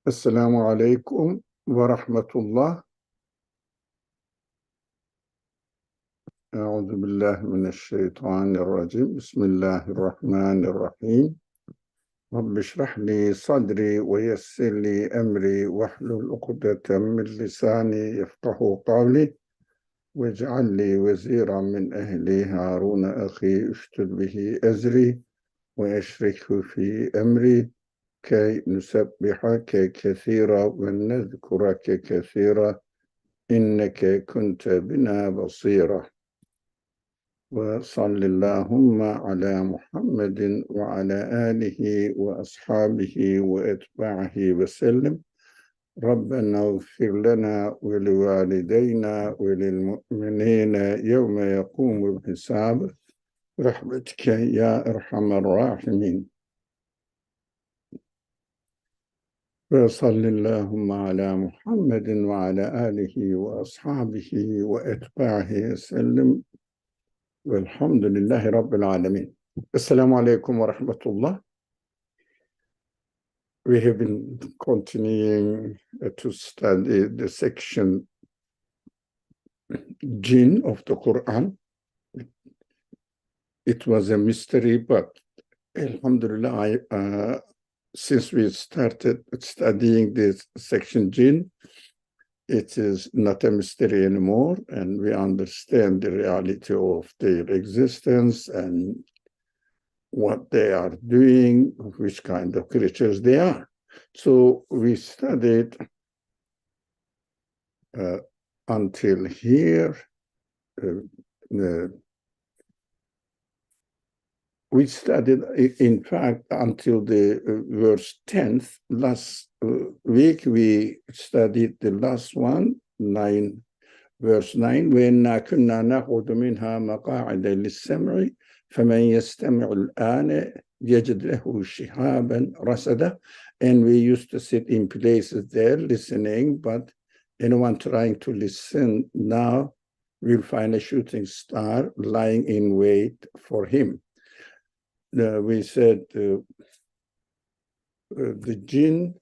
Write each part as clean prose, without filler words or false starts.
Esselamu Aleyküm ve Rahmetullah. Euzu billahi mineşşeytanirracim. Bismillahirrahmanirrahim. Rabbi şrah li sadri ve yessir li emri ve hlul ukdeten min lisani yefkahu kavli ve ceal li veziran min ehli Harun ahi üştül bihi ezri ve eşrikhu fi emri key nusebbihake kesira ve nezkurake kesira İnneke kunte bina basira ve sallallahu ala Muhammedin ve ala alihi ve ashabihi ve etbahi ve sellem. Rabbena gfir lana ve li valideyna ve lil mu'minine yevme yekumul hisab. Rahmetike ya erhamer rahimin. Ve sallallahu ala Muhammedin ve ala alihi ve ashabihi ve etbahi ve sellem. Velhamdülillahi Rabbil alemin. Esselamu Aleyküm ve Rahmetullah. We have been continuing to study the section Jinn of the Qur'an. It was a mystery, but Alhamdulillah, since we started studying this section Jinn, it is not a mystery anymore, and we understand the reality of their existence and what they are doing, which kind of creatures they are. So we studied until here. We studied, in fact, until the verse 10th. Last week, we studied the last one, verse 9. وَإِنَّا كُنَّا نَقْعُدُ مِنْهَا مَقَاعِدَ لِلسَّمْعِ فَمَنْ يَسْتَمِعُ الْآنَ يَجِدْ لَهُ شِهَابًا رَصَدًا. And we used to sit in places there listening, but anyone trying to listen now will find a shooting star lying in wait for him. We said the jinn,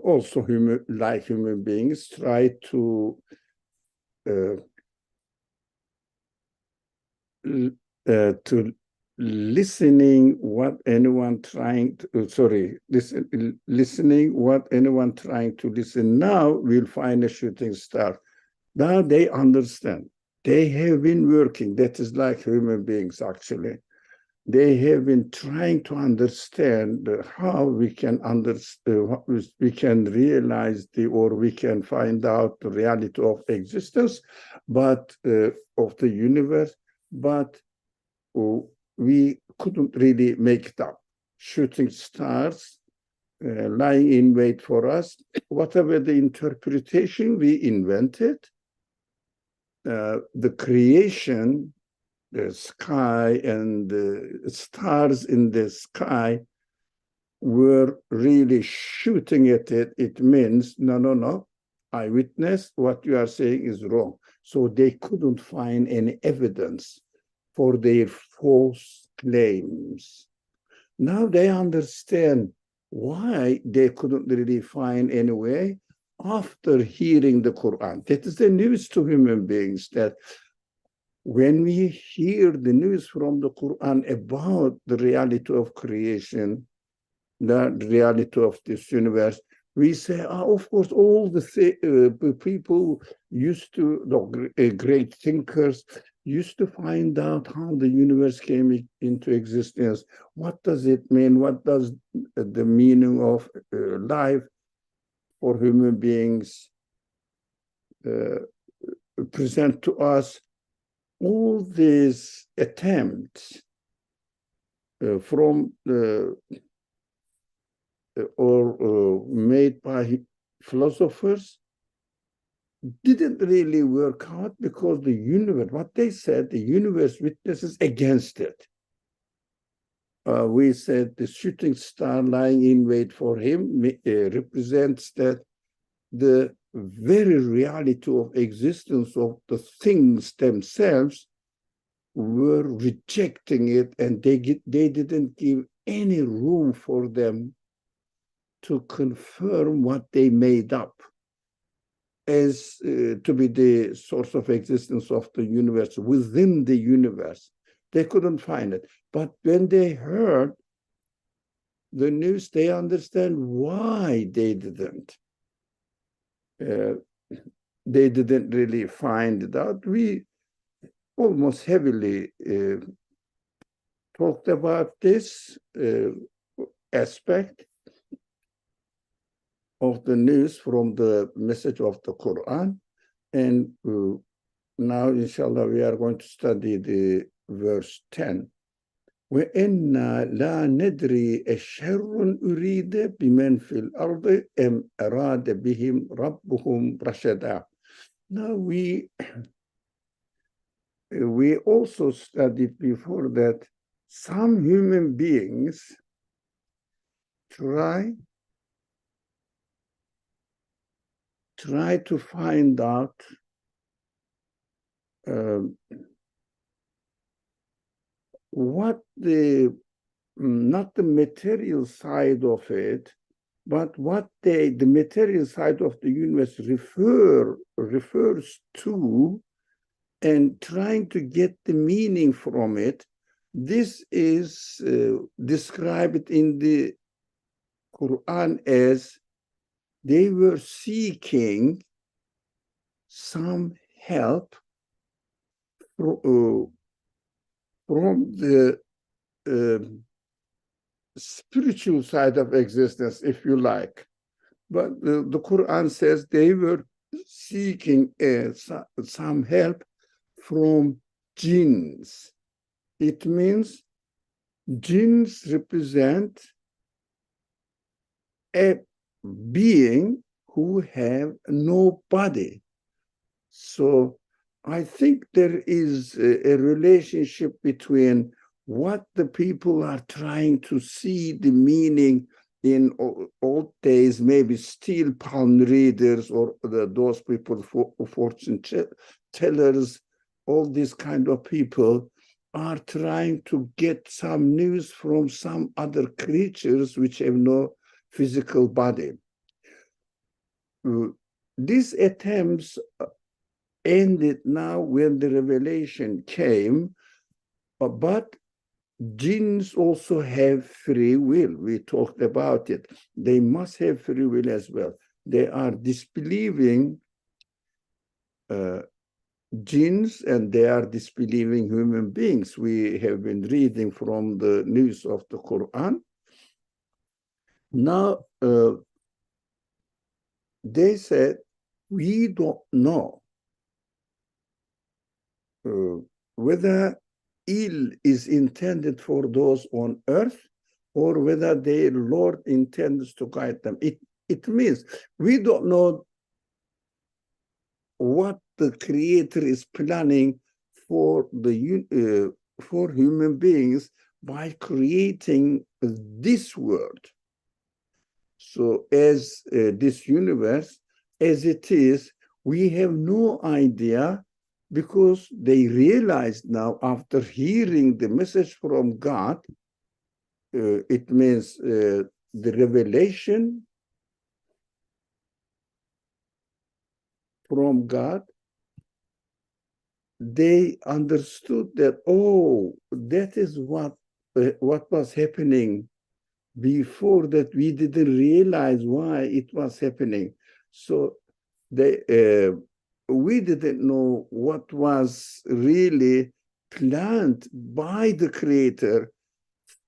also like human beings, try to listening what anyone trying to listening what anyone trying to listen now will find a shooting star. Now they understand. They have been working. That is like human beings, actually. They have been trying to understand how we can understand, we can realize or we can find out the reality of existence, but of the universe, but we couldn't really make it up. Shooting stars lying in wait for us. Whatever the interpretation we invented, the creation, the sky and the stars in the sky were really shooting at it. It means, no, I witnessed what you are saying is wrong. So they couldn't find any evidence for their false claims. Now they understand why they couldn't really find any way after hearing the Quran. That is the news to human beings, that when we hear the news from the Quran about the reality of creation, the reality of this universe, we say, of course, all the people used to, the great thinkers, used to find out how the universe came into existence. What does it mean? What does the meaning of life for human beings present to us? All these attempts from made by philosophers didn't really work out, because the universe, what they said, the universe witnesses against it. We said the shooting star lying in wait for him represents that the very reality of existence of the things themselves were rejecting it, and they didn't give any room for them to confirm what they made up as to be the source of existence of the universe within the universe. They couldn't find it. But when they heard the news, they understand why they didn't. They didn't really find it out. We almost heavily talked about this aspect of the news from the message of the Quran. And now, inshallah, we are going to study the verse 10. وَإِنَّا لَا نَدْرِي أَشَرٌ أُرِيدَ بِمَنْ فِي الْأَرْضِ أَمْ أَرَادَ بِهِمْ رَبُّهُمْ رَشَدًا. Now, we also studied before that some human beings try to find out what not the material side of it, but what the material side of the universe refers to, and trying to get the meaning from it. This is described in the Quran as they were seeking some help from the spiritual side of existence, if you like. But the Quran says they were seeking some help from jinns. It means jinns represent a being who have no body. So I think there is a relationship between what the people are trying to see the meaning in old days, maybe steel palm readers or those people, fortune tellers, all these kind of people are trying to get some news from some other creatures which have no physical body. These attempts ended now when the revelation came, but jinns also have free will. We talked about it. They must have free will as well. They are disbelieving jinns, and they are disbelieving human beings. We have been reading from the news of the Quran. Now, they said, we don't know whether ill is intended for those on earth or whether their Lord intends to guide them. It means we don't know what the Creator is planning for for human beings by creating this world. So as this universe, as it is, we have no idea, because they realized now after hearing the message from God, it means the revelation from God, they understood that, oh, that is what was happening before, that we didn't realize why it was happening. So we didn't know what was really planned by the Creator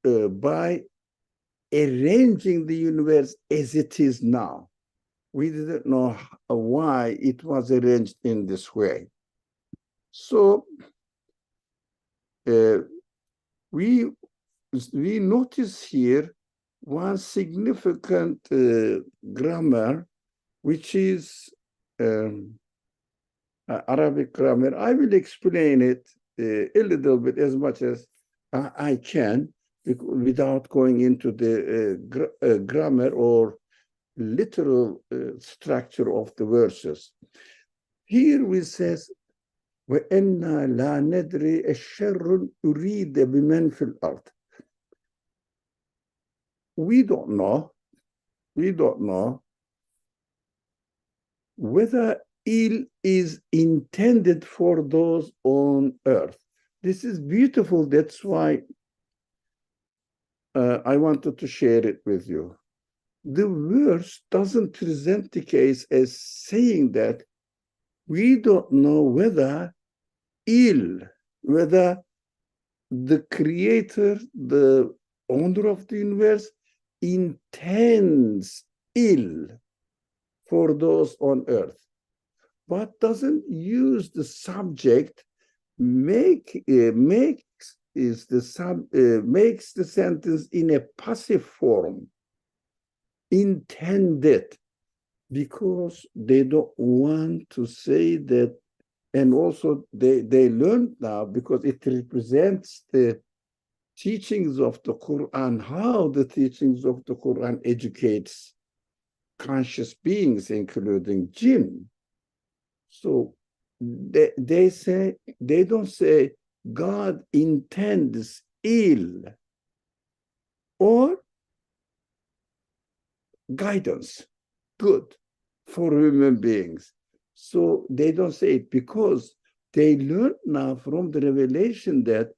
by arranging the universe as it is now. We didn't know why it was arranged in this way. So we notice here one significant grammar, which is Arabic grammar. I will explain it a little bit, as much as I can, without going into the grammar or literal structure of the verses. Here we says, وَإِنَّا لَا نَدْرِي أَشَرٌ أُرِيدَ بِمَنْ فِي الْأَرْضِ. We don't know we don't know whether ill is intended for those on earth. This is beautiful. That's why I wanted to share it with you. The verse doesn't present the case as saying that we don't know whether whether the creator, the owner of the universe, intends ill for those on earth, but doesn't use the subject, makes the sentence in a passive form, intended, because they don't want to say that. And also they learned now, because it represents the teachings of the Qur'an, how the teachings of the Qur'an educates conscious beings, including Jinn. So they don't say God intends ill or guidance, good for human beings. So they don't say it, because they learn now from the revelation that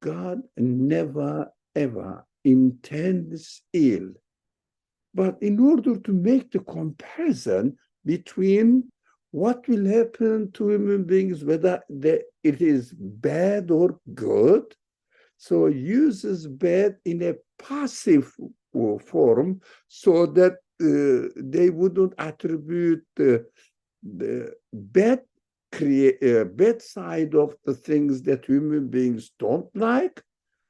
God never, ever intends ill. But in order to make the comparison between what will happen to human beings, whether it is bad or good, so uses bad in a passive form, so that they wouldn't attribute the bad side of the things that human beings don't like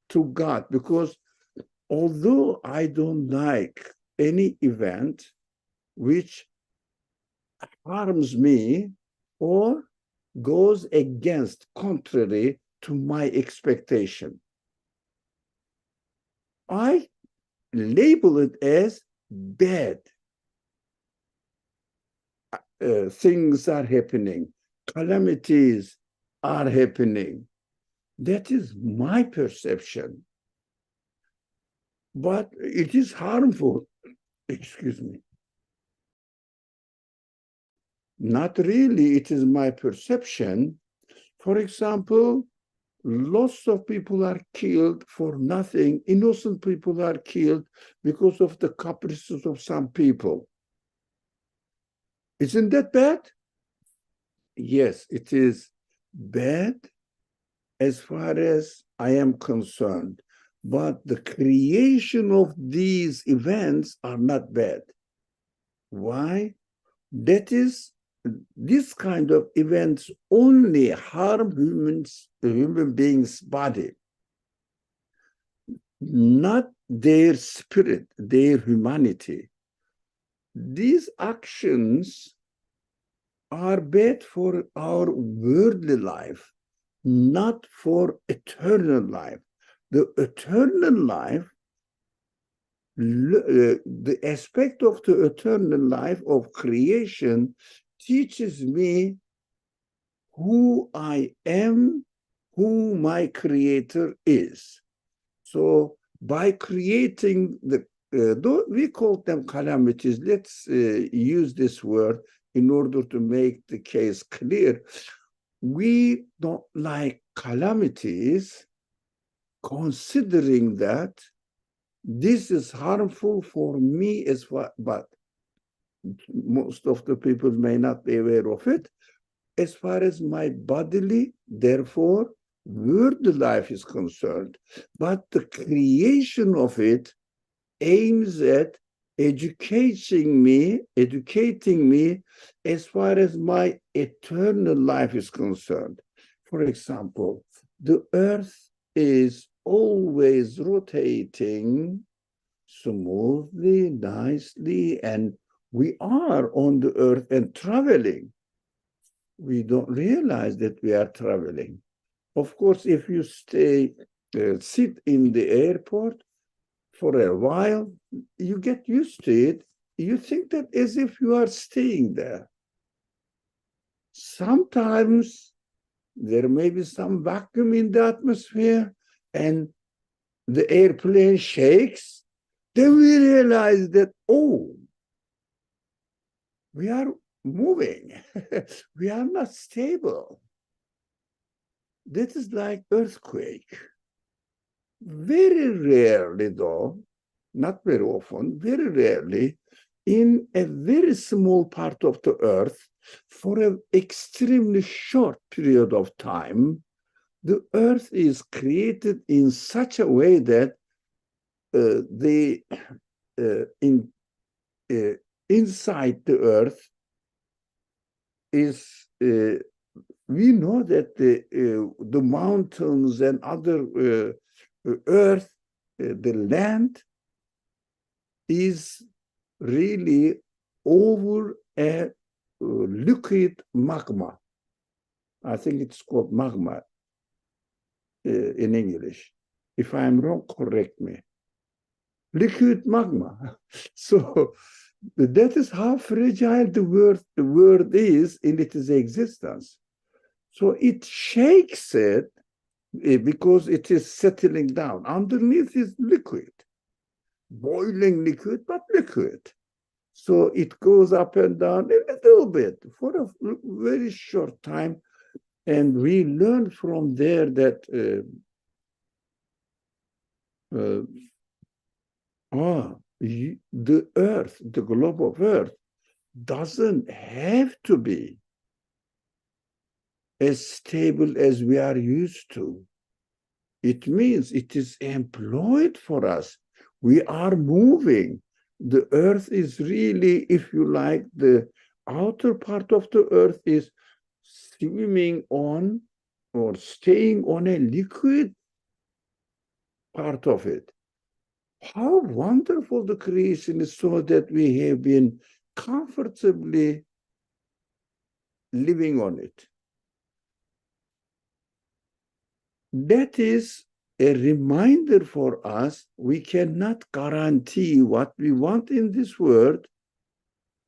to God. Because although I don't like any event which harms me or goes against, contrary to my expectation, I label it as bad. Things are happening, calamities are happening. That is my perception. But it is harmful. Excuse me. Not really, it is my perception. For example, lots of people are killed for nothing. Innocent people are killed because of the caprices of some people. Isn't that bad? Yes, it is bad as far as I am concerned. But the creation of these events are not bad. Why? That is, this kind of events only harm human beings' body, not their spirit, their humanity. These actions are bad for our worldly life, not for eternal life. The eternal life, the aspect of the eternal life of creation teaches me who I am, who my creator is. So by creating we call them calamities. Let's use this word in order to make the case clear. We don't like calamities, considering that this is harmful for me as well, but most of the people may not be aware of it. As far as my bodily, therefore, worldly life is concerned, but the creation of it aims at educating me as far as my eternal life is concerned. For example, the earth is always rotating smoothly, nicely, and we are on the earth and traveling. We don't realize that we are traveling. Of course, if you sit in the airport for a while, you get used to it. You think that as if you are staying there. Sometimes there may be some vacuum in the atmosphere and the airplane shakes. Then we realize that, oh, we are moving. We are not stable. That is like earthquake. Very rarely, though, not very often, very rarely, in a very small part of the earth, for an extremely short period of time, the earth is created in such a way that inside the earth is we know that the mountains and other earth, the land is really over a liquid magma. I think it's called magma in English. If I'm wrong, correct me. Liquid magma. So that is how fragile the world is in its existence. So it shakes it because it is settling down. Underneath is liquid, boiling liquid, but liquid. So it goes up and down a little bit for a very short time. And we learn from there that the earth, the globe of earth, doesn't have to be as stable as we are used to. It means it is employed for us. We are moving. The earth is really, if you like, the outer part of the earth is swimming on or staying on a liquid part of it. How wonderful the creation is, so that we have been comfortably living on it. That is a reminder for us. We cannot guarantee what we want in this world,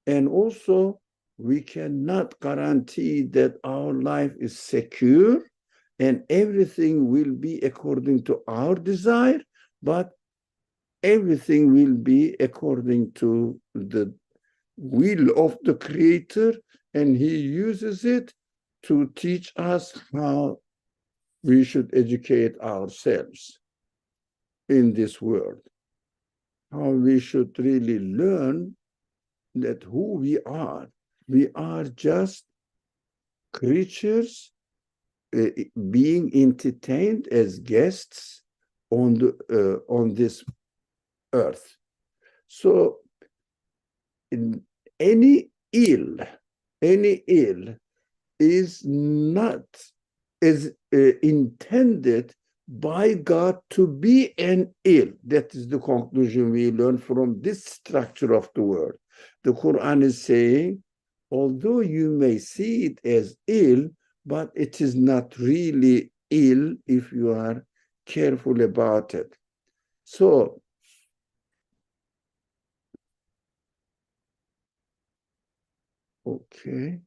and also we cannot guarantee that our life is secure and everything will be according to our desire, but everything will be according to the will of the Creator, and He uses it to teach us how we should educate ourselves in this world, how we should really learn that who we are just creatures being entertained as guests on this earth. So in any ill is not is intended by God to be an ill. That is the conclusion we learn from this structure of the word. The Quran is saying, although you may see it as ill, but it is not really ill if you are careful about it. So, okay,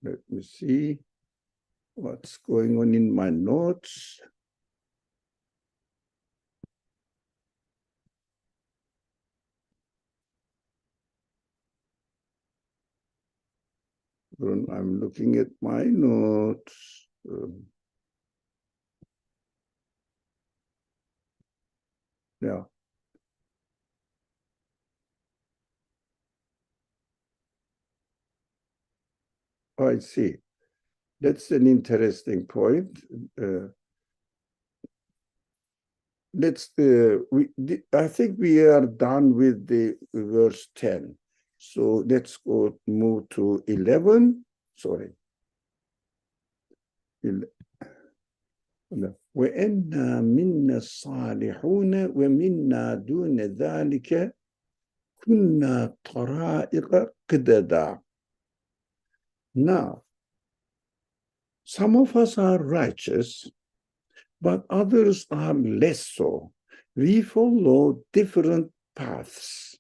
let me see what's going on in my notes. I'm looking at my notes. Yeah. Oh, I see. That's an interesting point. I think we are done with the verse 10. So let's move to 11. Sorry. وَإِنَّا مِنَّا الصَّالِحُونَ وَمِنَّا دُونَ ذَلِكَ كُنَّا طَرَائِقَ قِدَدًا. Now, some of us are righteous, but others are less so. We follow different paths.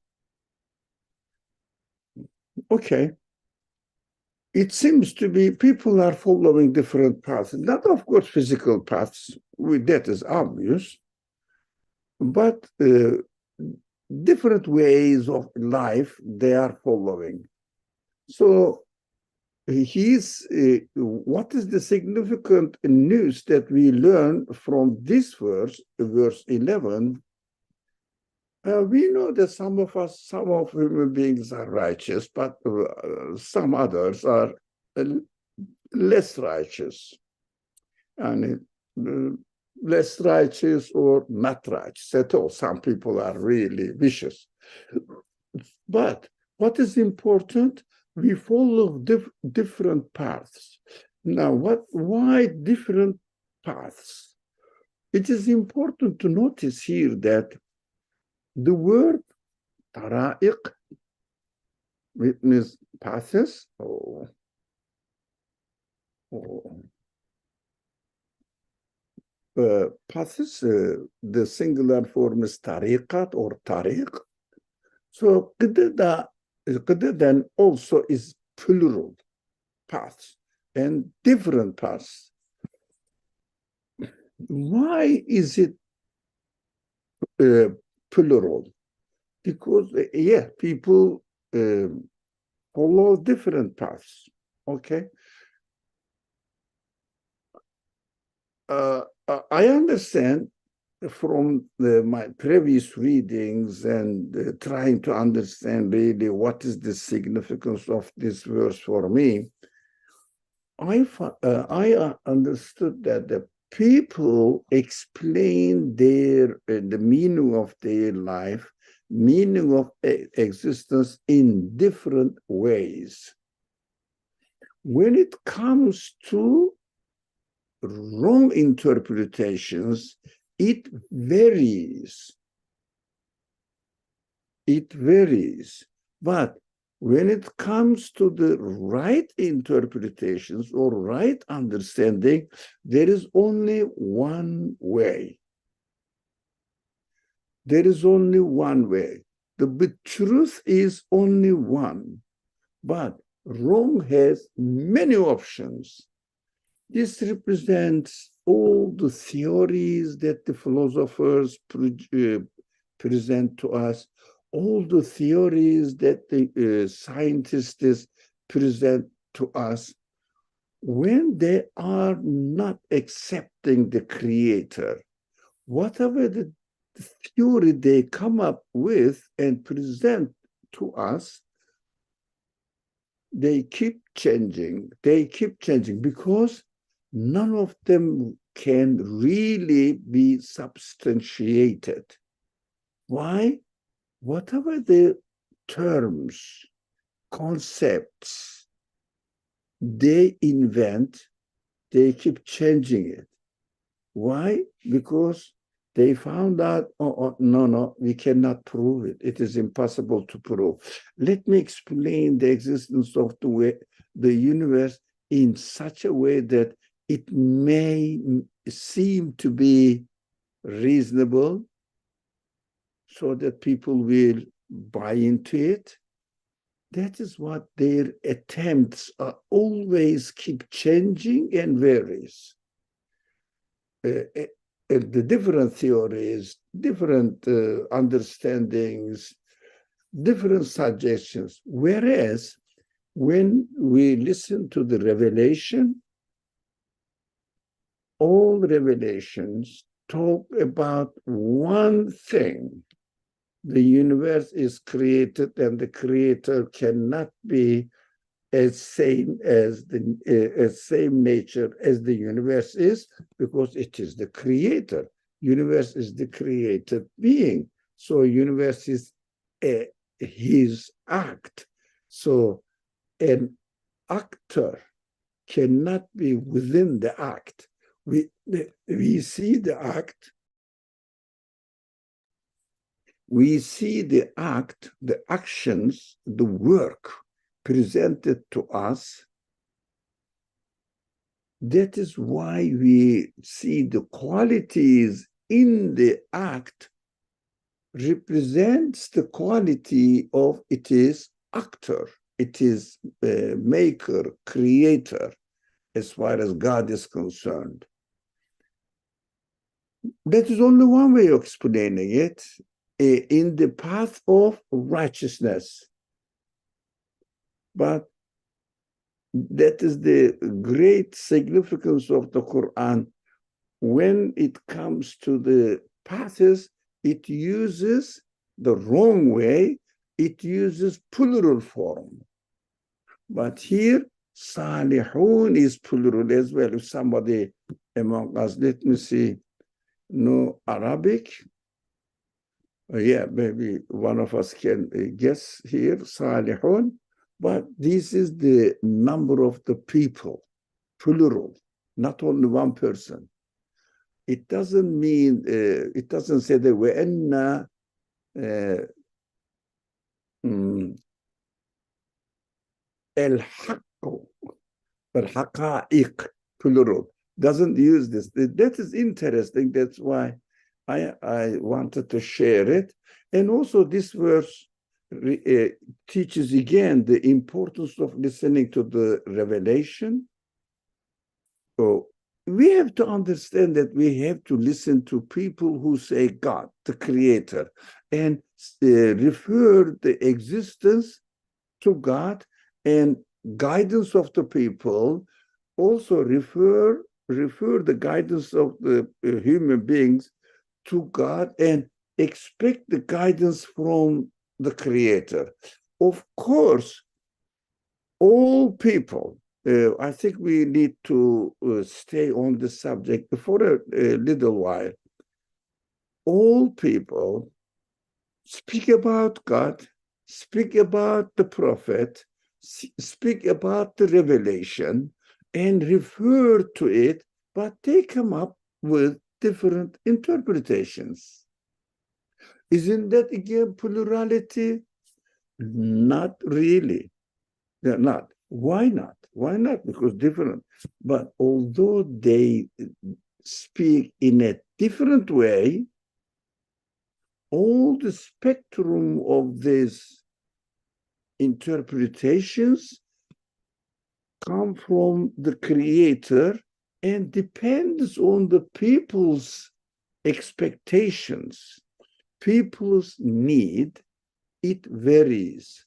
Okay. It seems to be people are following different paths, not of course physical paths, that is obvious, but different ways of life they are following. So what is the significant news that we learn from this verse 11? We know that some of human beings are righteous, but some others are less righteous, and less righteous or not righteous at all. Some people are really vicious. But what is important? We follow different paths. Now, why different paths? It is important to notice here that the word tara'iq, it means paths, paths, the singular form is tariqat or tariq. So then also is plural paths and different paths. Why is it plural? Because, people follow different paths, okay? I understand from my previous readings and trying to understand really what is the significance of this verse for me, I understood that the people explain the meaning of their life, meaning of existence in different ways. When it comes to wrong interpretations, it varies. It varies. But when it comes to the right interpretations or right understanding, there is only one way. There is only one way. The truth is only one, but wrong has many options. This represents all the theories that the philosophers present to us, all the theories that the scientists present to us, when they are not accepting the creator. Whatever the theory they come up with and present to us, they keep changing. They keep changing because none of them can really be substantiated. Why? Whatever the terms, concepts they invent, they keep changing it. Why? Because they found out, no, we cannot prove it. It is impossible to prove. Let me explain the existence of the universe in such a way that it may seem to be reasonable so that people will buy into it. That is what their attempts are, always keep changing and varies. The different theories, different understandings, different suggestions. Whereas when we listen to the revelation, all revelations talk about one thing. The universe is created and the creator cannot be as same nature as the universe is, because it is the creator. Universe is the created being. So universe is his act. So an actor cannot be within the act. We see the act. We see the act, the actions, the work presented to us. That is why we see the qualities in the act represents the quality of it is actor, it is maker, creator, as far as God is concerned. That is only one way of explaining it. in the path of righteousness. But that is the great significance of the Quran. When it comes to the paths, it uses the wrong way, it uses plural form. But here, salihun is plural as well. If somebody among us, let me see, know Arabic, yeah, maybe one of us can guess here, salihun, but this is the number of the people, plural, not only one person. It doesn't mean, it doesn't say that وَأَنَّ الْحَقُّ الْحَقَائِقِ, plural, doesn't use this. That is interesting. That's why I wanted to share it. And also this verse teaches again the importance of listening to the revelation. So we have to understand that we have to listen to people who say God, the creator, and refer the existence to God, and guidance of the people also refer the guidance of the human beings to God, and expect the guidance from the creator. Of course, all people, I think we need to stay on the subject for a little while. All people speak about God, speak about the prophet, speak about the revelation, and refer to it, but they come up with different interpretations. Isn't that again plurality? Not really. They're not. Why not? Why not? Because different. But although they speak in a different way, all the spectrum of these interpretations come from the creator and depends on the people's expectations, people's need. It varies.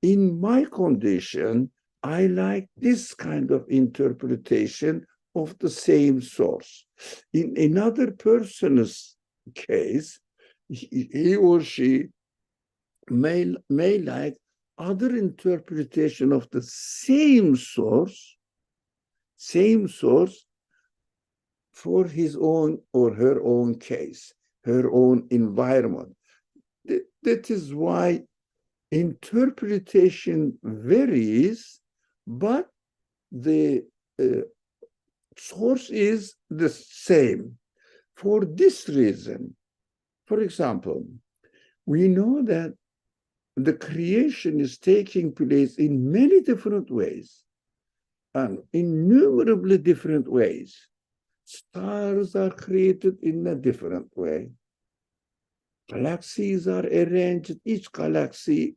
In my condition, I like this kind of interpretation of the same source. In another person's case, he or she may like other interpretation of the same source for his own or her own case, her own environment. That is why interpretation varies, but the source is the same. For this reason, for example, we know that the creation is taking place in many different ways, and innumerably different ways. Stars are created in a different way. Galaxies are arranged, each galaxy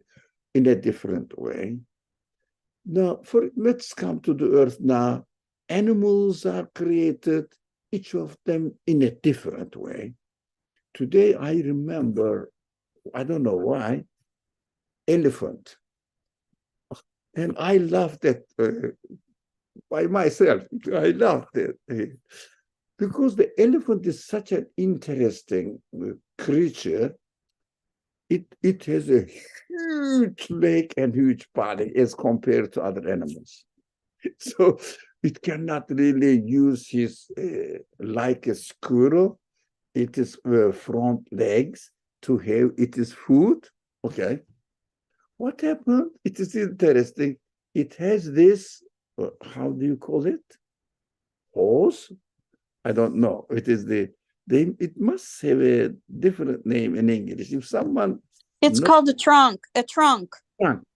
in a different way. Now, let's come to the earth now. Animals are created, each of them in a different way. Today, I remember, I don't know why, elephant. And I loved it by myself. I loved it. Because the elephant is such an interesting creature. It has a huge leg and huge body as compared to other animals. So it cannot really use his, like a squirrel, it is front legs to have it is food. Okay. What happened? It is interesting. It has this, how do you call it? Hose? I don't know. It is it must have a different name in English. If someone... It's called a trunk. A trunk.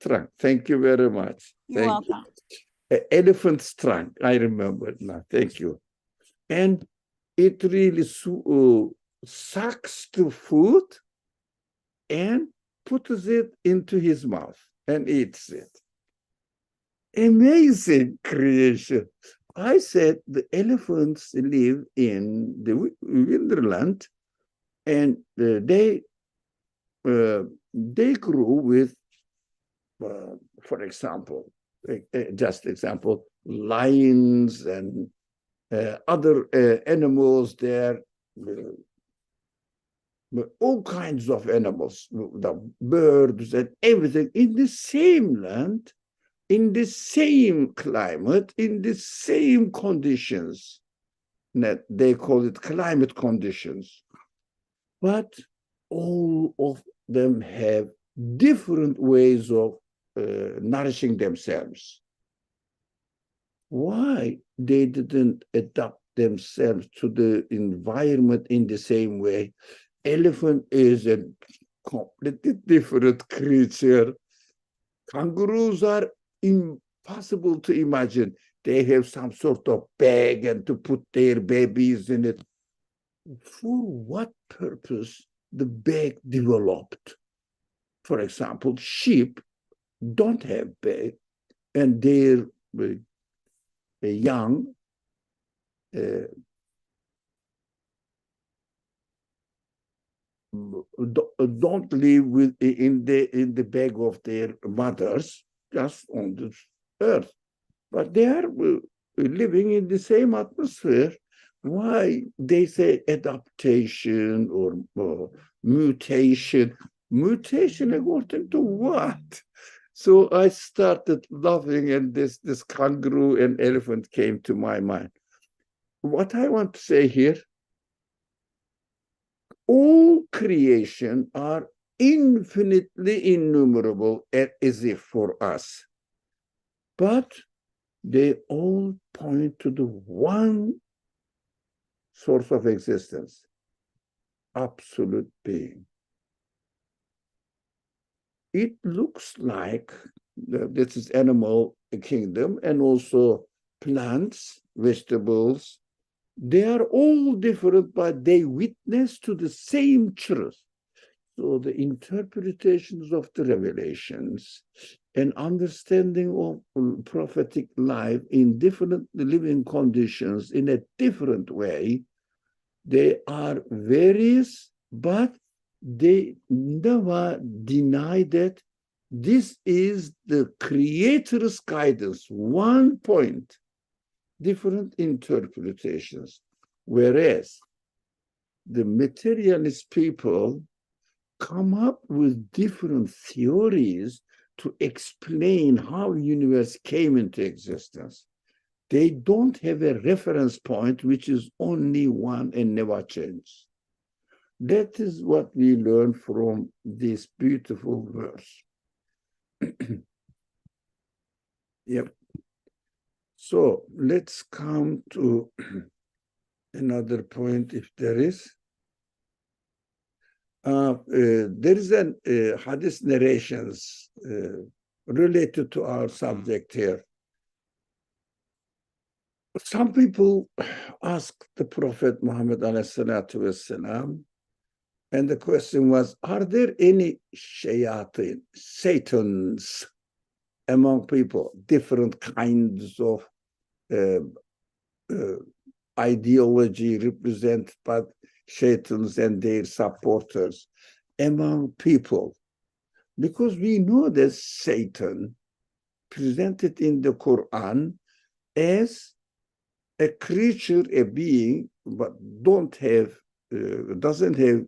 Trunk. Thank you very much. You're welcome. Elephant's trunk. I remember it now. Thank you. And it really sucks the food and puts it into his mouth and eats it. Amazing creation. I said the elephants live in the wonderland, and they they grew with, for example, just example, lions and other animals there, all kinds of animals, the birds and everything in the same land, in the same climate, in the same conditions. They call it climate conditions. But all of them have different ways of nourishing themselves. Why they didn't adapt themselves to the environment in the same way? Elephant is a completely different creature. Kangaroos are impossible to imagine. They have some sort of bag and to put their babies in it. For what purpose the bag developed? For example, sheep don't have bag, and their young don't live in the bag of their mothers, just on the earth, but they are living in the same atmosphere. Why they say adaptation or mutation? Mutation according to what? So I started laughing, and this kangaroo and elephant came to my mind. What I want to say here, all creation are infinitely innumerable as if for us, but they all point to the one source of existence, absolute being. It looks like this is animal kingdom and also plants, vegetables. They are all different, but they witness to the same truth. So the interpretations of the revelations and understanding of prophetic life in different living conditions in a different way, they are various, but they never deny that this is the Creator's guidance, one point, different interpretations. Whereas the materialist people come up with different theories to explain how the universe came into existence. They don't have a reference point, which is only one and never changes. That is what we learn from this beautiful verse. Yep. So let's come to another point, if there is. There is an hadith narrations related to our subject here. Some people ask the Prophet Muhammad ﷺ, and the question was, are there any shayateen, Satans, among people, different kinds of ideology represented by Satans and their supporters among people? Because we know that Satan presented in the Qur'an as a creature, a being, but doesn't have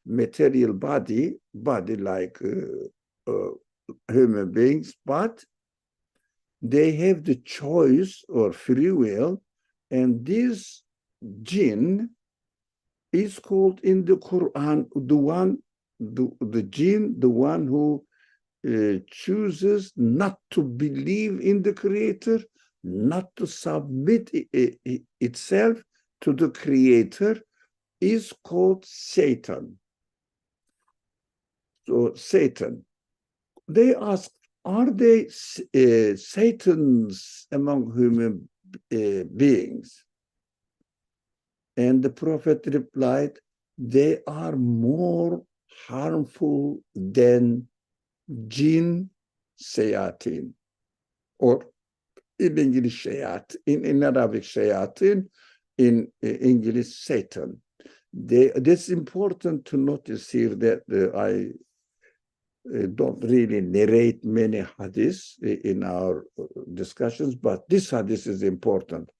material body like human beings, but they have the choice or free will, and this Jinn is called in the Quran the Jinn, the one who chooses not to believe in the Creator, not to submit itself to the Creator, is called Satan. So Satan, they ask, are they Satans among human beings? And the Prophet replied, they are more harmful than Jinn, shayateen, or in English shayat, in Arabic shayateen, in English Satan. This is important to notice here that don't really narrate many hadiths in our discussions, but this hadith is important.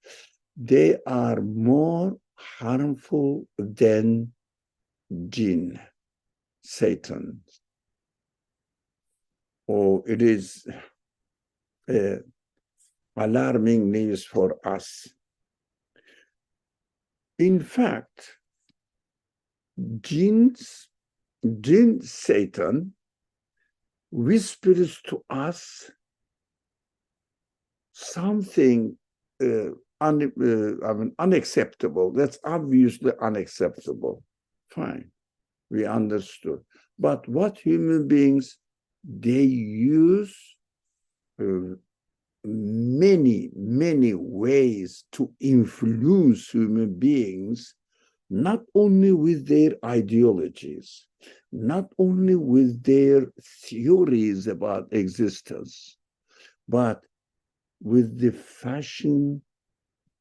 They are more harmful than Jinn, Satan. Oh, it is alarming news for us. In fact, Jinn, Satan, whispers to us something unacceptable. That's obviously unacceptable. Fine, we understood. But what human beings, they use many, many ways to influence human beings, not only with their ideologies, not only with their theories about existence, but with the fashion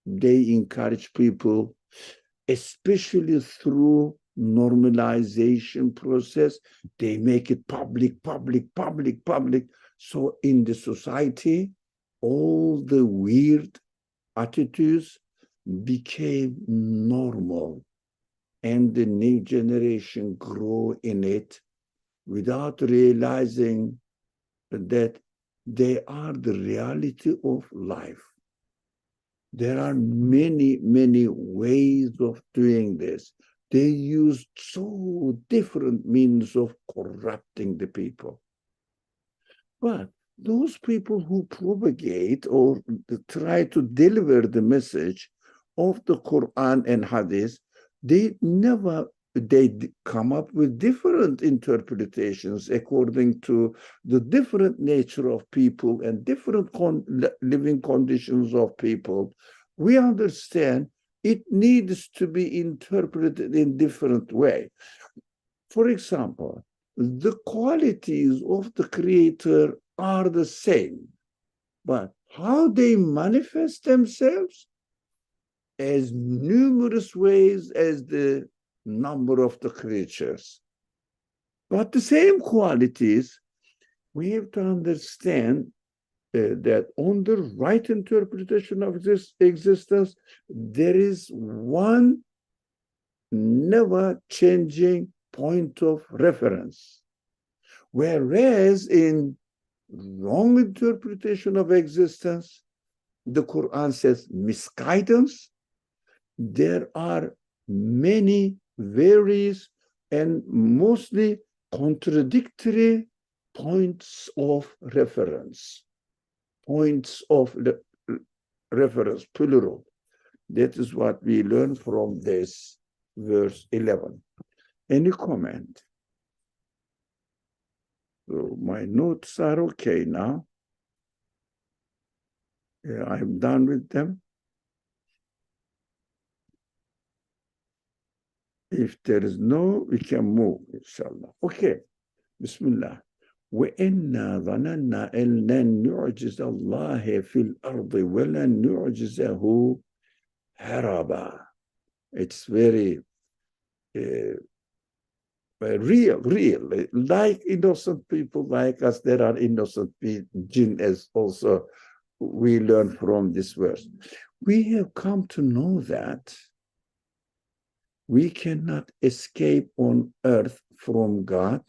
they encourage people, especially through normalization process. They make it public, public, public, public. So in the society, all the weird attitudes became normal, and the new generation grew in it without realizing that they are the reality of life. There are many, many ways of doing this. They use so different means of corrupting the people. But those people who propagate or try to deliver the message of the Quran and Hadith, they come up with different interpretations according to the different nature of people and different living conditions of people. We understand it needs to be interpreted in different way. For example, the qualities of the Creator are the same, but how they manifest themselves as numerous ways as the number of the creatures. But the same qualities, we have to understand that on the right interpretation of this existence, there is one never changing point of reference. Whereas in wrong interpretation of existence, the Quran says misguidance, there are many various and mostly contradictory points of reference. Points of reference, plural. That is what we learn from this verse 11. Any comment? So my notes are okay now. Yeah, I'm done with them. If there is no, we can move, inshallah. Okay, Bismillah. وَإِنَّا ظَنَنَّا أَن لَّن نُعْجِزَ اللَّهَ فِي الْأَرْضِ وَلَن نُعْجِزَهُ هَرَبًا. It's very real. Like innocent people like us, there are innocent jinn, as also we learn from this verse. We have come to know that we cannot escape on earth from God,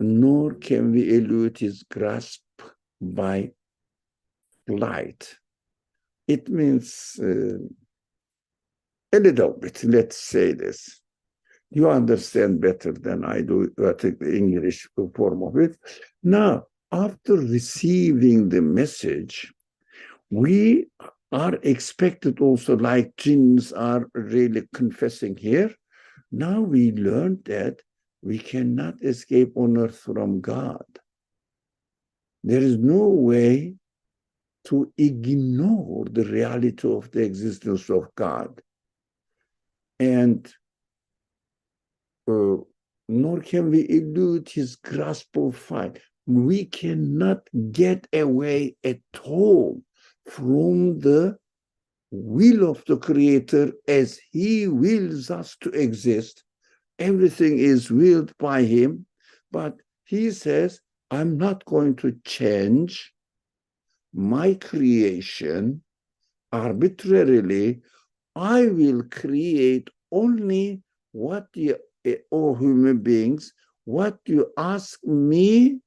nor can we elude his grasp by flight. It means a little bit, let's say this. You understand better than I do, I think, the English form of it. Now, after receiving the message, we are expected also, like jinns are really confessing here. Now we learned that we cannot escape on earth from God. There is no way to ignore the reality of the existence of God. And nor can we elude his grasp of fire. We cannot get away at all from the will of the Creator as he wills us to exist. Everything is willed by him. But he says, I'm not going to change my creation arbitrarily. I will create only what you, oh human beings, what you ask me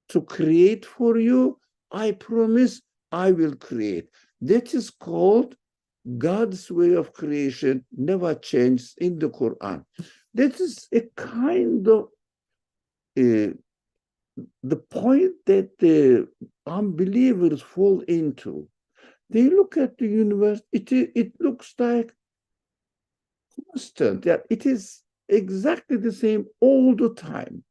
to create for you, I promise I will create. That is called God's way of creation, never changes in the Quran. That is a kind of the point that the unbelievers fall into. They look at the universe, it looks like constant. Yeah, it is exactly the same all the time.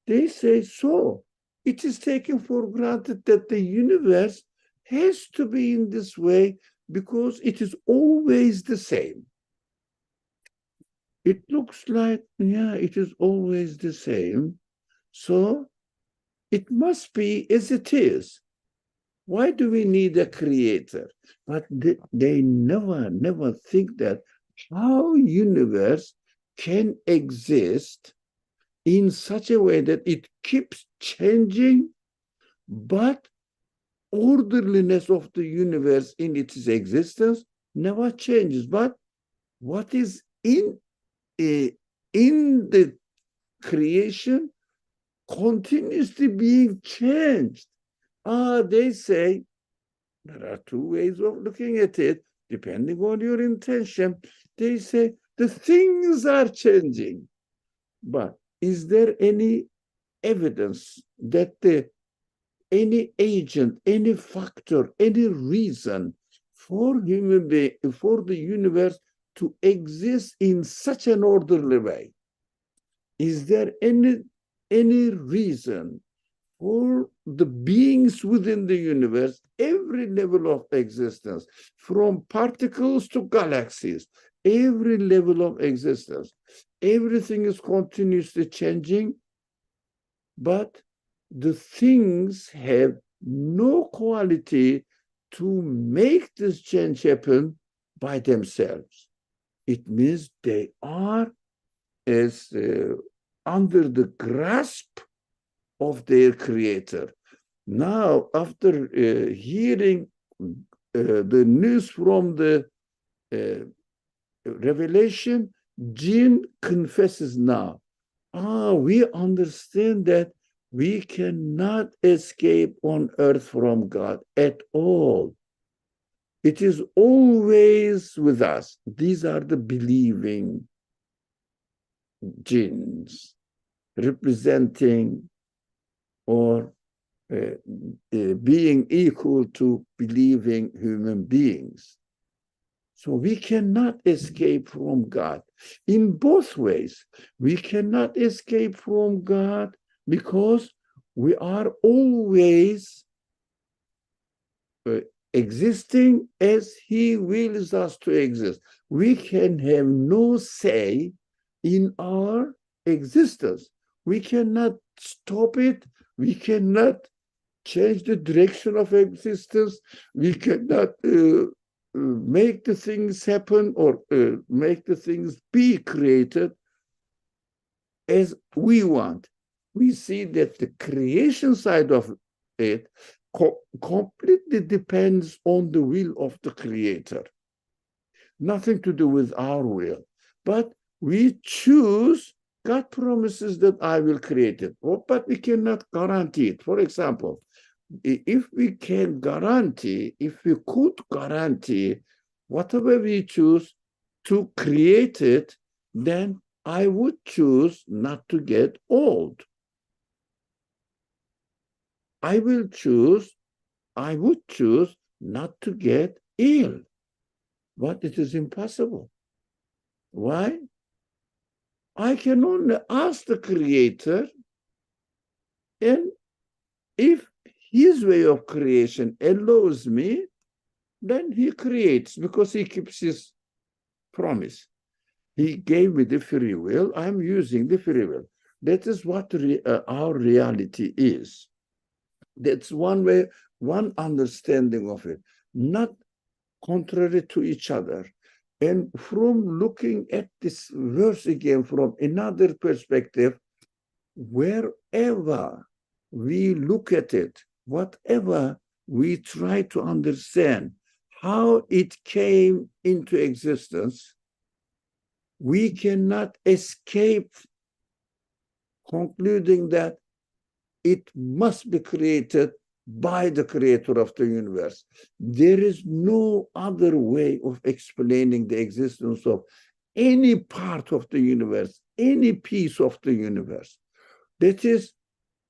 They say, so it is taken for granted that the universe has to be in this way because it is always the same. It looks like, yeah, it is always the same. So it must be as it is. Why do we need a creator? But they never think that how universe can exist in such a way that it keeps changing, but orderliness of the universe in its existence never changes. But what is in the creation continuously being changed. They say there are two ways of looking at it, depending on your intention. They say the things are changing. But is there any evidence that any agent, any factor, any reason for for the universe to exist in such an orderly way? Is there any reason for the beings within the universe, every level of existence, from particles to galaxies, every level of existence, everything is continuously changing, but the things have no quality to make this change happen by themselves. It means they are as under the grasp of their creator. Now, after hearing the news from the revelation, Jinn confesses now, we understand that we cannot escape on earth from God at all. It is always with us. These are the believing jinns representing or being equal to believing human beings. So we cannot escape from God. In both ways, we cannot escape from God because we are always existing as He wills us to exist. We can have no say in our existence. We cannot stop it. We cannot change the direction of existence. We cannot make the things happen or make the things be created as we want. We see that the creation side of it completely depends on the will of the creator. Nothing to do with our will. But we choose. God promises that I will create it, but we cannot guarantee it. For example, if we can guarantee, if we could guarantee whatever we choose to create it, then I would choose not to get old. I would choose not to get ill. But it is impossible. Why? I can only ask the creator, and if his way of creation allows me, then he creates because he keeps his promise. He gave me the free will. I'm using the free will. That is what our reality is. That's one way, one understanding of it, not contrary to each other. And from looking at this verse again from another perspective, wherever we look at it, whatever we try to understand how it came into existence, we cannot escape concluding that it must be created by the creator of the universe. There is no other way of explaining the existence of any part of the universe, any piece of the universe. That is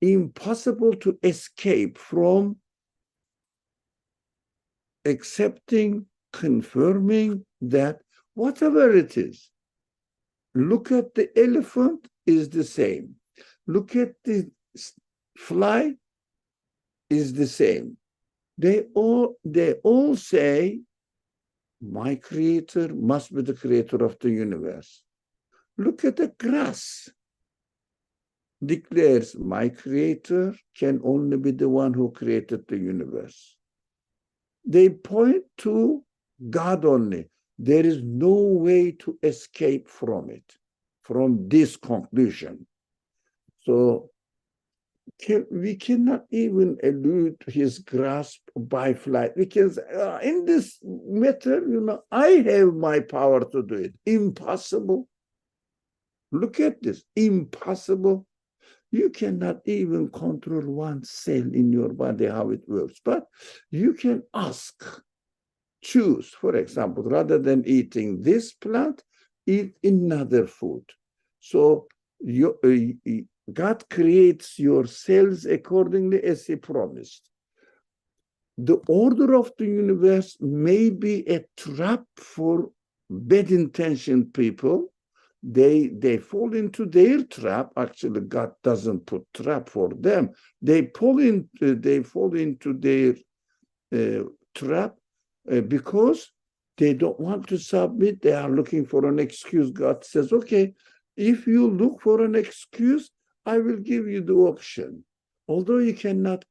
impossible to escape from accepting, confirming that whatever it is, look at the elephant is the same. Look at the fly is the same. They all say, my creator must be the creator of the universe. Look at the grass. Declares, my creator can only be the one who created the universe. They point to God only. There is no way to escape from it, from this conclusion. So we cannot even allude to his grasp by flight. We can say, in this matter, I have my power to do it. Impossible. Look at this, impossible. You cannot even control one cell in your body, how it works. But you can ask, choose, for example, rather than eating this plant, eat another food. So God creates your cells accordingly as he promised. The order of the universe may be a trap for bad-intentioned people. They fall into their trap. Actually, God doesn't put trap for them. They fall into their trap because they don't want to submit. They are looking for an excuse. God says, okay, if you look for an excuse, I will give you the option. Although you cannot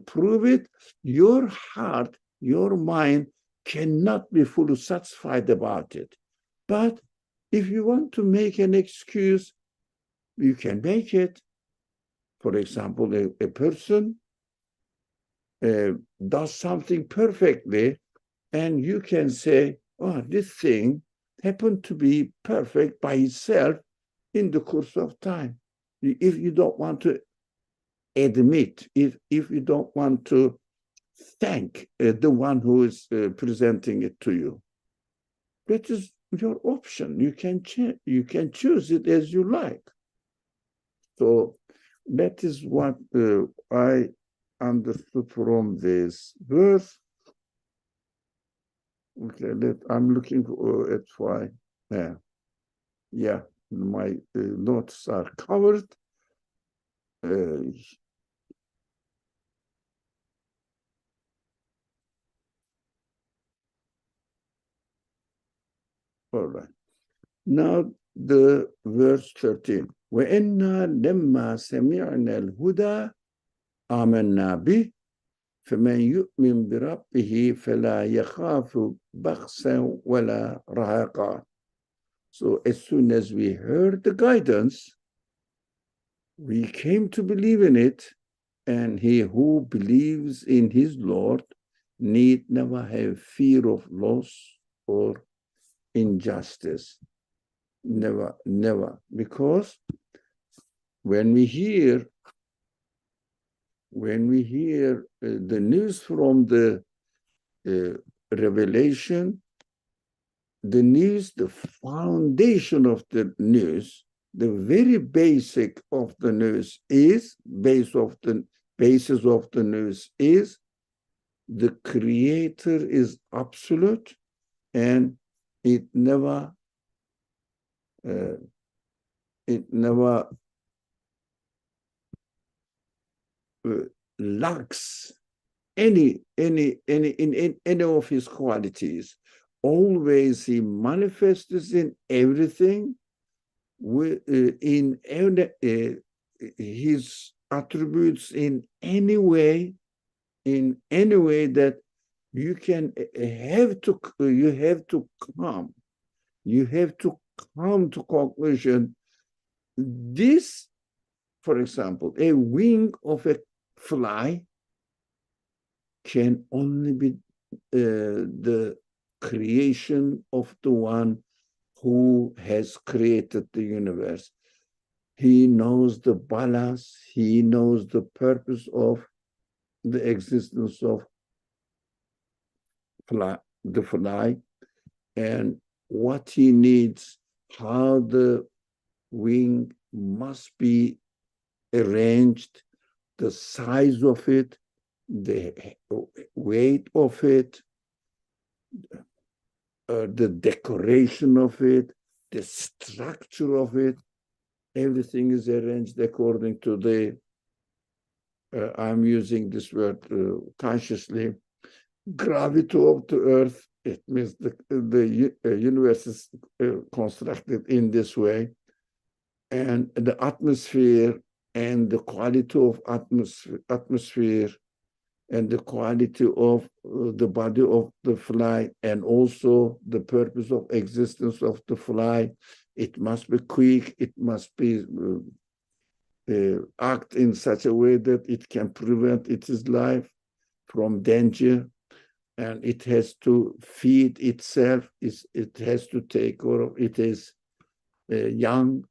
prove it, your heart, your mind cannot be fully satisfied about it. But if you want to make an excuse, you can make it. For example, a person does something perfectly, and you can say, oh, this thing happened to be perfect by itself in the course of time. If you don't want to admit, if you don't want to thank the one who is presenting it to you, that is your option. You can choose it as you like. So that is what I understood from this verse. Okay, I'm looking at why. Yeah, my notes are covered. All right. Now the verse 13. وَإِنَّا لَمَّا سَمِعْنَا الْهُدَى آمَنَّا بِهِ فَمَنْ يُؤْمِنْ بِرَبِّهِ فَلَا يَخَافُ بَخْسًا وَلَا رَهَقًا. So as soon as we heard the guidance, we came to believe in it, and he who believes in his Lord need never have fear of loss or injustice. Never, never. Because when we hear the news from the revelation, the foundation of the news, the very basic of the news is, basis of the news is, the creator is absolute, and it never lacks any of his qualities. Always he manifests in everything, in his attributes in any way that you have to come to conclusion. This for example, a wing of a fly can only be the creation of the one who has created the universe. He knows the balance, he knows the purpose of the existence of the fly, and what he needs, how the wing must be arranged, the size of it, the weight of it, the decoration of it, the structure of it. Everything is arranged according to the, I'm using this word consciously, gravity of the earth. It means the universe is constructed in this way, and the atmosphere and the quality of atmosphere and the quality of the body of the fly, and also the purpose of existence of the fly. It must be quick, it must be act in such a way that it can prevent its life from danger, and it has to feed itself, it has to take care of it is young.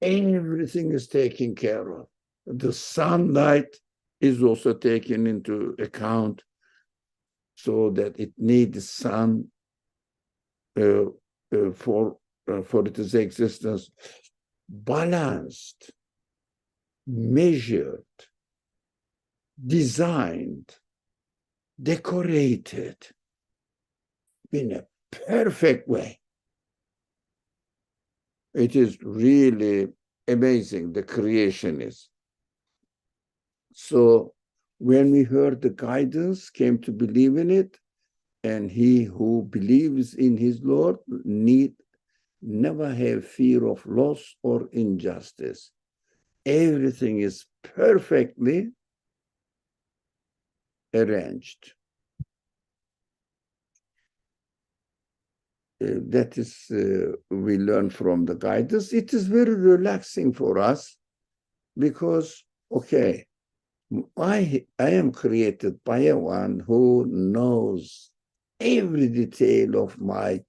Everything is taken care of. The sunlight is also taken into account, so that it needs sun for its existence. Balanced, measured, designed, decorated in a perfect way. It is really amazing, the creation is. So when we heard the guidance, came to believe in it, and he who believes in his Lord need never have fear of loss or injustice. Everything is perfectly arranged. That is, we learn from the guidance. It is very relaxing for us because, okay, I am created by a one who knows every detail of my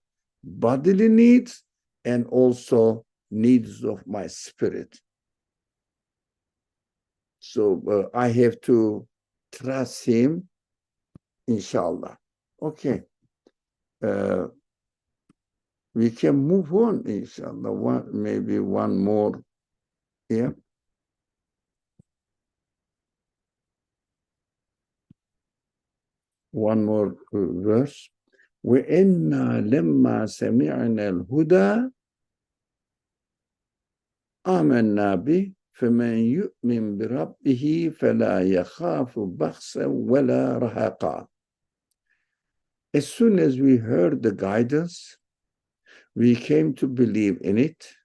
bodily needs and also needs of my spirit. So I have to trust him, inshallah. Okay. We can move on, inshallah. Maybe one more. Yeah. One more verse. وَإِنَّا لَمَّا سَمِعْنَا الْهُدَى آمَنَّا بِهِ فَمَنْ يُؤْمِنْ بِرَبِّهِ فَلَا يَخَافُ بَخْسًا وَلَا رَهَقًا. As soon as we heard the guidance, we came to believe in it,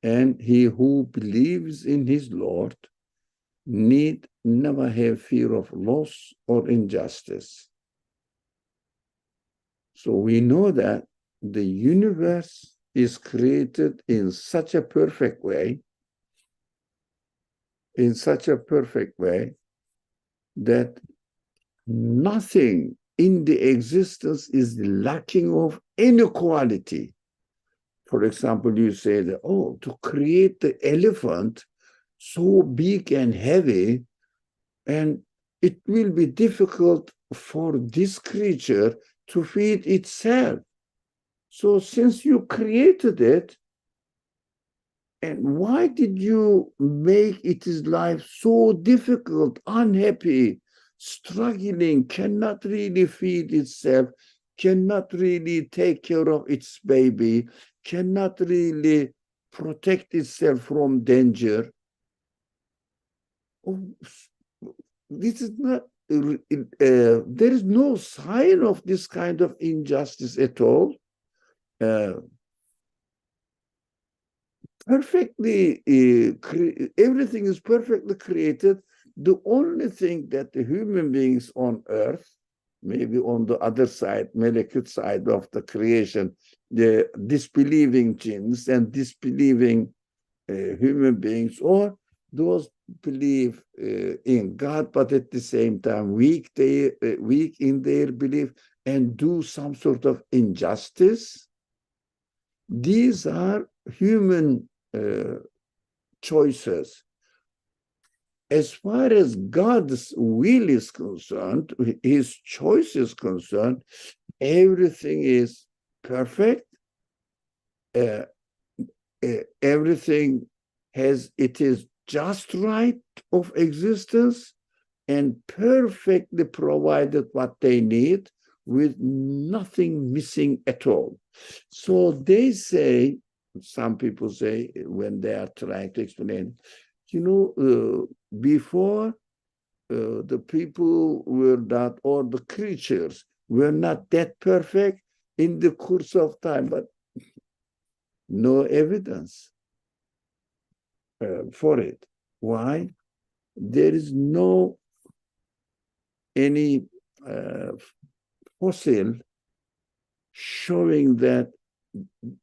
and he who believes in his Lord need never have fear of loss or injustice. So we know that the universe is created in such a perfect way, that nothing in the existence is lacking of any quality. For example, you say that, oh, to create the elephant so big and heavy, and it will be difficult for this creature to feed itself. So since you created it, and why did you make its life so difficult, unhappy, struggling, cannot really feed itself, cannot really take care of its baby, cannot really protect itself from danger? Oh, this is not, there is no sign of this kind of injustice at all. Perfectly, everything is perfectly created. The only thing that the human beings on earth, maybe on the other side, malakut side of the creation, the disbelieving jinns and disbelieving human beings, or those believe in God, but at the same time weak in their belief and do some sort of injustice. These are human choices. As far as God's will is concerned, his choice is concerned, everything is perfect. Everything it is just right of existence and perfectly provided what they need with nothing missing at all. So they say, some people say when they are trying to explain, before the people were not, or the creatures were not that perfect in the course of time, but no evidence for it. Why? There is no any fossil showing that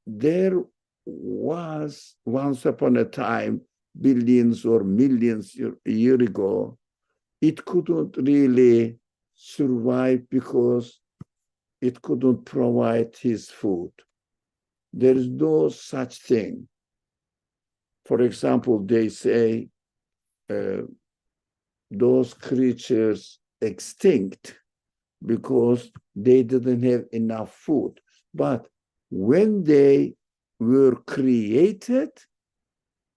there was once upon a time, billions or millions years ago, it couldn't really survive because it couldn't provide his food. There is no such thing. For example, they say those creatures extinct because they didn't have enough food. But when they were created,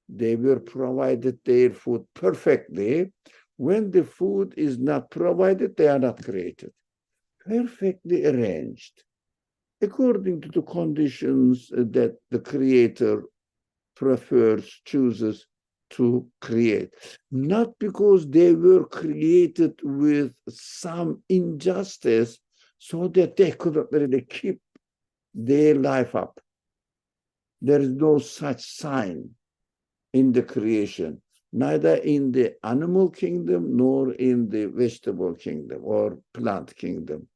they were provided their food perfectly. When the food is not provided, they are not created. Perfectly arranged, according to the conditions that the creator prefers, chooses to create. Not because they were created with some injustice so that they couldn't really keep their life up. There is no such sign in the creation, neither in the animal kingdom nor in the vegetable kingdom or plant kingdom.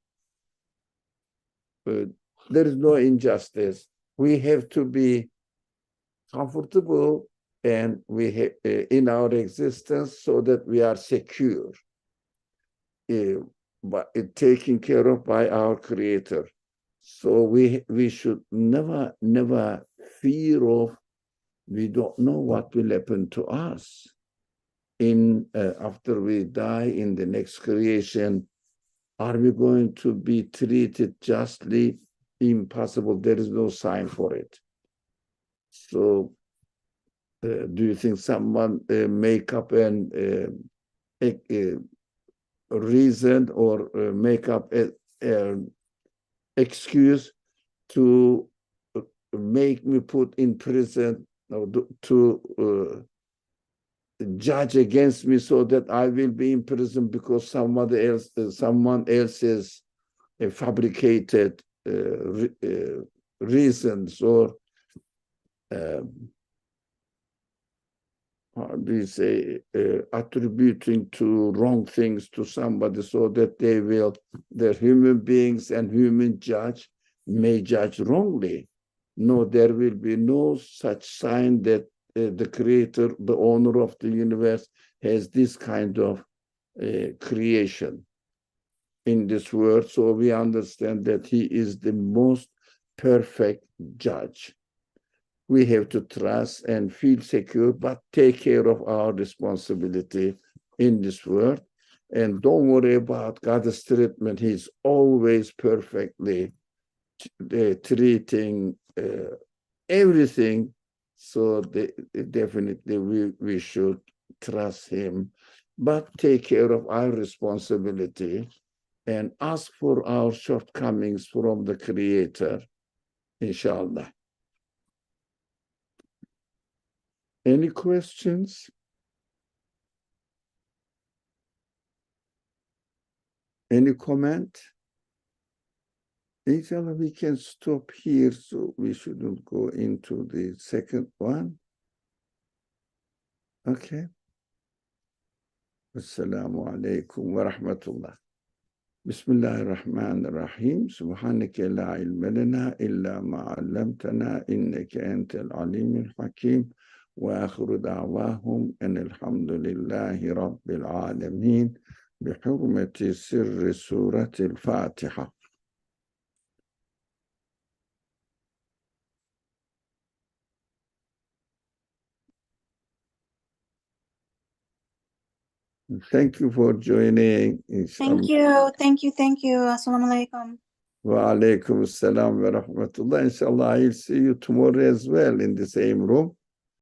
There is no injustice. We have to be comfortable and we have in our existence so that we are secure, but taken care of by our Creator. So we should never fear of, we don't know what will happen to us after we die in the next creation. Are we going to be treated justly? Impossible. There is no sign for it. So do you think someone make up an reason or make up an excuse to make me put in prison or to judge against me so that I will be in prison because someone else's fabricated reasons or how do you say, attributing to wrong things to somebody so that they're human beings and human judge may judge wrongly. No, there will be no such sign that the creator, the owner of the universe, has this kind of creation in this world. So we understand that he is the most perfect judge. We have to trust and feel secure, but take care of our responsibility in this world. And don't worry about God's treatment. He's always perfectly treating everything. So definitely we should trust him, but take care of our responsibility and ask for our shortcomings from the Creator, inshallah. Any questions? Any comment? Inshallah, we can stop here, so we shouldn't go into the second one. Okay. Assalamu alaikum wa rahmatullah. Bismillah ar-Rahman ar-Rahim. Subhanaka la ilma lana illa ma 'allamtana innaka antal alim al-hakim. وآخر دعواهم أن الحمد لله رب العالمين بحرمة سر سورة الفاتحة. Thank you for joining. Thank you. Thank you. Thank you. Assalamu alaikum. Wa alaikum assalam wa rahmatullah. Inshallah, I'll see you tomorrow as well in the same room.